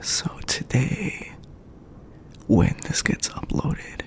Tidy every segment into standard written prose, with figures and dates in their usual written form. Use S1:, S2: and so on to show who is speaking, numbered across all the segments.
S1: So today, when this gets uploaded,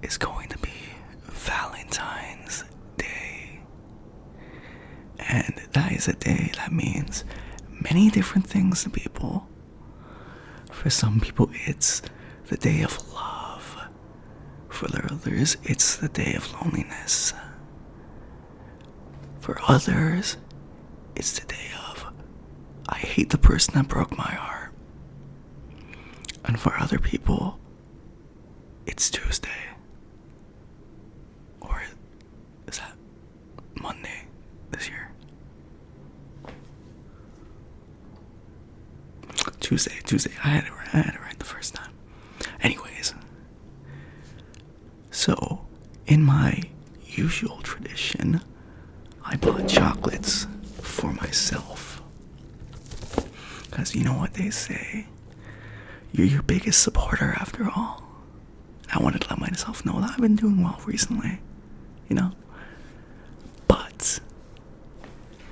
S1: is going to be Valentine's Day. And that is a day that means many different things to people. For some people, it's the day of love. For others, it's the day of loneliness. For others, it's the day of I hate the person that broke my heart. And for other people, it's Tuesday. Or is that Monday this year? Tuesday. I had it right the first time. Anyways, so in my usual tradition, I bought chocolates for myself. Because you know what they say, you're your biggest supporter after all. I wanted to let myself know that I've been doing well recently, you know? But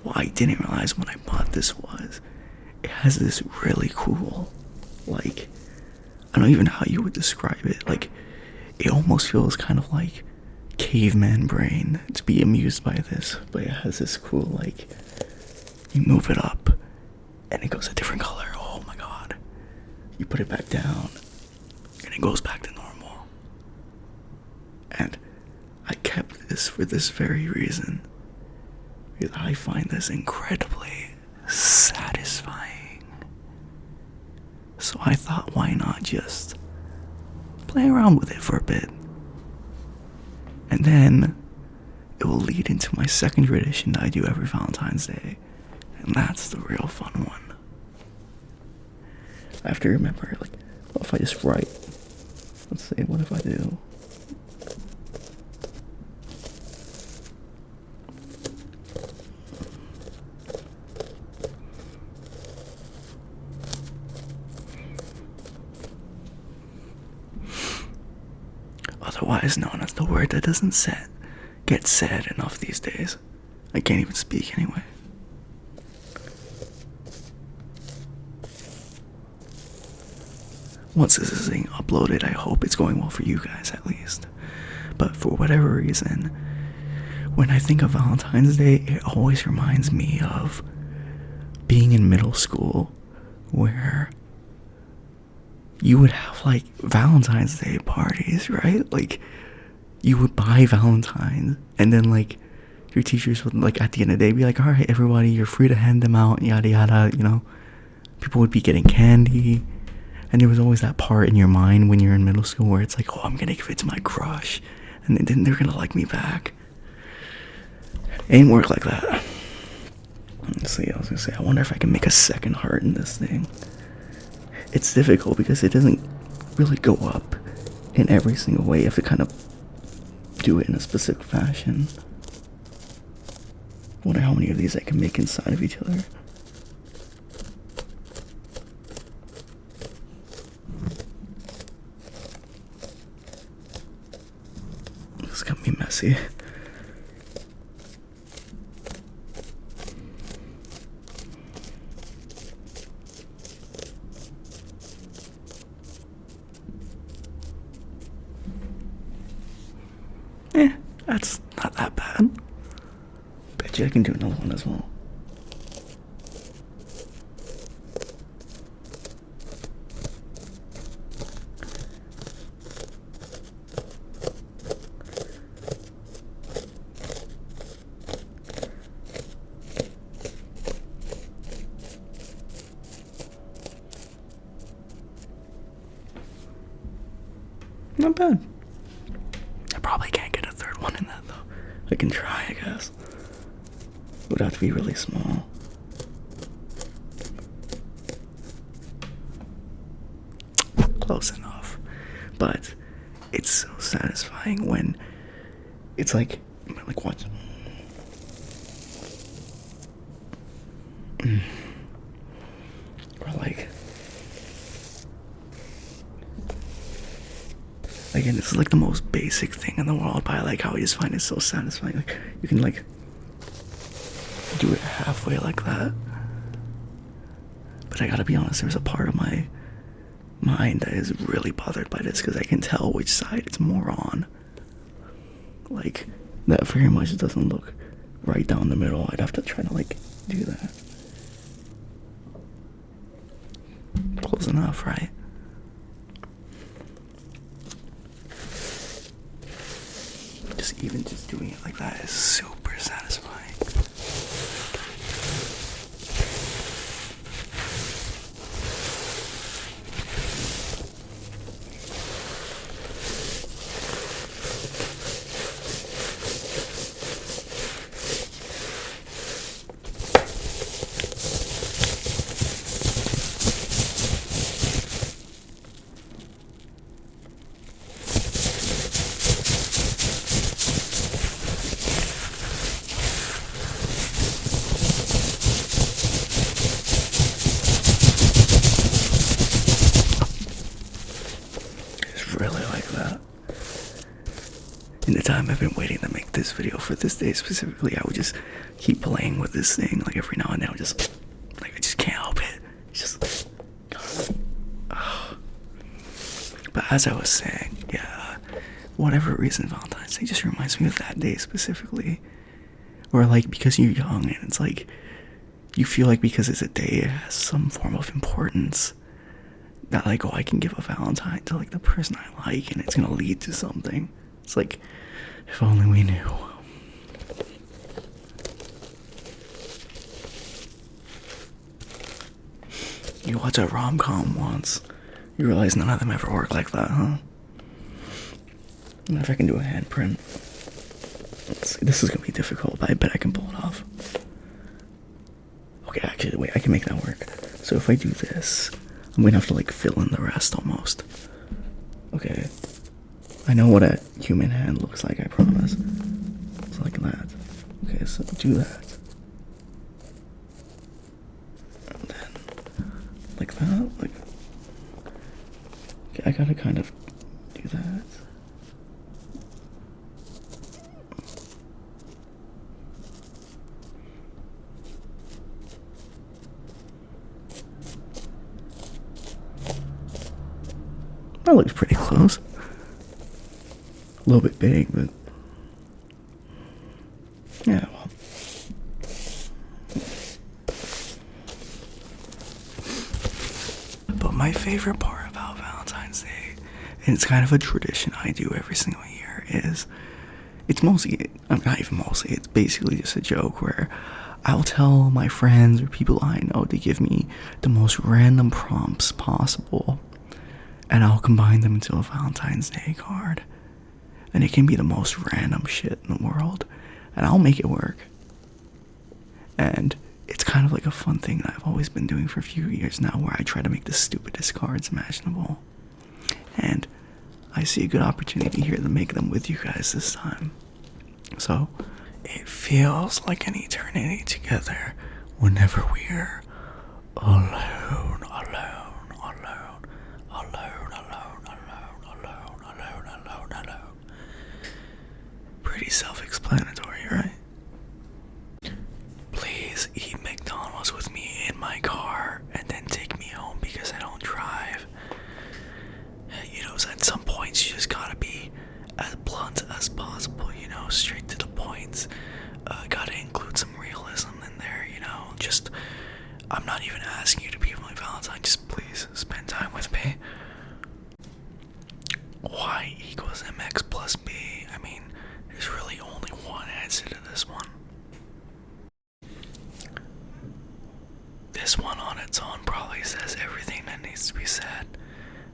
S1: what I didn't realize when I bought this was, it has this really cool, like, I don't even know how you would describe it. Like, it almost feels kind of like caveman brain to be amused by this, but it has this cool, like, you move it up and it goes a different color. Oh my god. You put it back down and it goes back to normal. And I kept this for this very reason, because I find this incredibly satisfying. So I thought, why not just play around with it for a bit? And then it will lead into my second tradition that I do every Valentine's Day. And that's the real fun one. I have to remember, like, what if I just write? Let's see, what if I do? Otherwise known as the word that doesn't get said enough these days. I can't even speak anyway. Once this is being uploaded, I hope it's going well for you guys at least. But for whatever reason, when I think of Valentine's Day, it always reminds me of being in middle school, where you would have like Valentine's Day parties, right? Like, you would buy Valentines, and then like your teachers would, like, at the end of the day be like, alright everybody, you're free to hand them out, yada yada, you know. People would be getting candy, and there was always that part in your mind when you're in middle school where it's like, oh, I'm gonna give it to my crush, and then they're gonna like me back. It ain't work like that. Let's see, I was gonna say, I wonder if I can make a second heart in this thing. It's difficult because it doesn't really go up in every single way. You have to kind of do it in a specific fashion. Wonder how many of these I can make inside of each other. This is gonna be messy. That's not that bad. Bet you I can do another one as well. Not bad. I probably can't get a third one in that though. I can try, I guess. It would have to be really small. Close enough. But it's so satisfying when it's like watch. Or like, again, this is like the most basic thing in the world, but I like how I just find it so satisfying. Like, you can like do it halfway like that, but But I gotta be honest, there's a part of my mind that is really bothered by this because I can tell which side it's more on. Like, that very much doesn't look right down the middle. I'd have to try to, like, do that. Close enough, right? Even just doing it like that is super satisfying. Really like that. In the time I've been waiting to make this video for this day specifically, I would just keep playing with this thing, like every now and then. I just can't help it. It's just, But as I was saying, yeah, whatever reason, Valentine's Day just reminds me of that day specifically. Or like, because you're young and it's like, you feel like because it's a day, it has some form of importance. That like, oh, I can give a Valentine to like the person I like and it's gonna lead to something. It's like, if only we knew. You watch a rom-com once, you realize none of them ever work like that, huh? I wonder if I can do a handprint. This is gonna be difficult, but I bet I can pull it off. Okay, actually, wait, I can make that work. So if I do this, I'm gonna have to like fill in the rest almost. Okay. I know what a human hand looks like, I promise. It's like that. Okay, so do that. And then, like that, like... Okay, I gotta kind of do that. That looks pretty close. A little bit big, but yeah, well. But my favorite part about Valentine's Day, and it's kind of a tradition I do every single year, is it's mostly, not even mostly, it's basically just a joke where I'll tell my friends or people I know to give me the most random prompts possible, and I'll combine them into a Valentine's Day card. And it can be the most random shit in the world, and I'll make it work. And it's kind of like a fun thing that I've always been doing for a few years now, where I try to make the stupidest cards imaginable. And I see a good opportunity here to make them with you guys this time. So, it feels like an eternity together whenever we're alone, alone, alone, alone, alone, alone, alone, alone, alone, alone. Pretty self-explanatory, right? Please eat McDonald's with me in my car and then take me home because I don't drive. You know, at some points you just gotta be as blunt as possible, you know, straight to the point. Gotta include some realism in there, you know, just, I'm not even asking you to be my Valentine, just please spend time with me. Y equals mx plus b. I mean, there's really only one answer to this one. This one on its own probably says everything that needs to be said,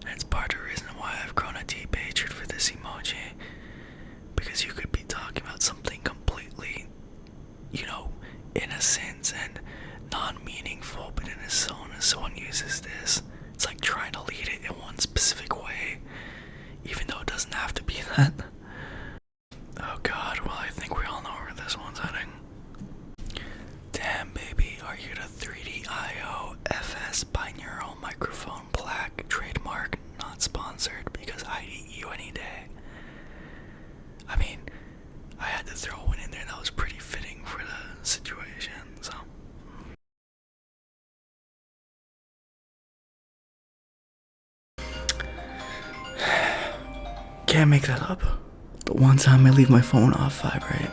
S1: and it's part of the reason why I've grown a deep hatred for this emoji, because you could be talking about something completely, you know, innocent and non-meaningful, but in its own, as someone uses this, it's like trying to lead it in one specific way, even though it doesn't have to be that. Oh god, well I think we all know where this one's heading. Damn baby, are you the 3D-IO FS binaural microphone black trademark, not sponsored, because I'd eat you any day. I mean, I had to throw one in there that was pretty fitting for the situation, so... can't make that up. The one time I leave my phone off vibrate,